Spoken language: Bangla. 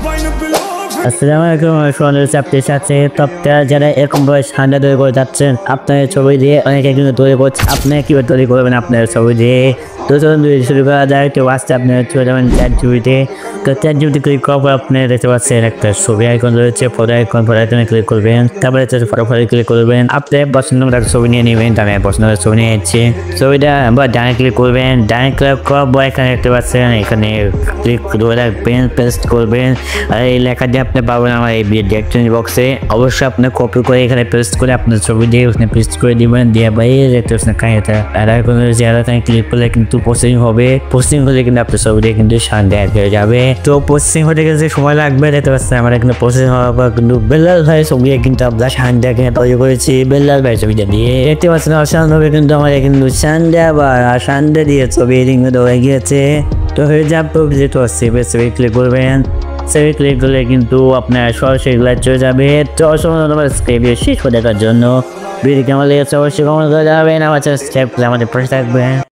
আসসালামু আলাইকুম, আপনার সাথে তপ্তা যারা এরকম ভাবে ঠান্ডা তৈরি করে যাচ্ছেন আপনার ছবি দিয়ে অনেকে কিন্তু তৈরি করছে। আপনি কীভাবে তৈরি করবেন আপনার ছবি দিয়ে? তো চলুন শুরু করা যায়। তো আসতে আপনার চলে যাবেন চ্যাটজিপিটি। তো চ্যাটজিপিটি ক্লিক করার পর আপনি দেখতে পাচ্ছেন একটা ছবি আইকন রয়েছে, ফটো আইকন, ফটো আইকনে ক্লিক করবেন। তারপরে ফটো ক্লিক করবেন। আপনি পছন্দ মতো একটা ছবি নিয়ে নেবেন। আমি পছন্দ মতো ছবি নিয়ে নিচ্ছি। ছবিটা আবার ডানে ক্লিক করবেন। ডানে ক্লিক করার পর এখানে দেখতে পাচ্ছেন এখানে ক্লিক করে রাখবেন, পেস্ট করবেন। আর এই লেখাটি আপনি পাবেন আমার এই ডেসক্রিপশন বক্সে। অবশ্যই আপনি কপি করে এখানে পেস্ট করে আপনার ছবি দিয়ে ওখানে পেস্ট করে দিবেন। দিয়ে বাইরে দেখতে পাচ্ছেন কাহিনীটা আর কোনো জায়গাতে ক্লিক করলে কিন্তু প্রসেসিং হবে। প্রসেসিং হলে কিন্তু আপনার ছবি দিয়ে কিন্তু শান্তি হয়ে যাবে। তো প্রসেসিং হতে গেলে সময় লাগবে। দেখতে পাচ্ছেন আমার এখানে প্রসেসিং হওয়ার পর কিন্তু বেল্লাল ভাই ছবি কিন্তু আপনার শান্তি এখানে তৈরি করেছি। বেল্লাল ভাই ছবিটা দিয়ে দেখতে পাচ্ছেন অসাধারণভাবে কিন্তু আমার কিন্তু শান্তি বা শান্তি দিয়ে ছবি কিন্তু হয়ে গিয়েছে। তো হয়ে যাবে যেহেতু ছবি ক্লিক করবেন। সেভে ক্লিক করলে কিন্তু আপনার সরাসরি লাইভ চলে যাবে। তো অসংখ্য শেষ দেখার জন্য ভিডিও কেমন লেগেছে অবশ্যই কমেন্ট করে যাবেন। আমার সাবস্ক্রাইব করে আমাদের পাশে থাকবেন।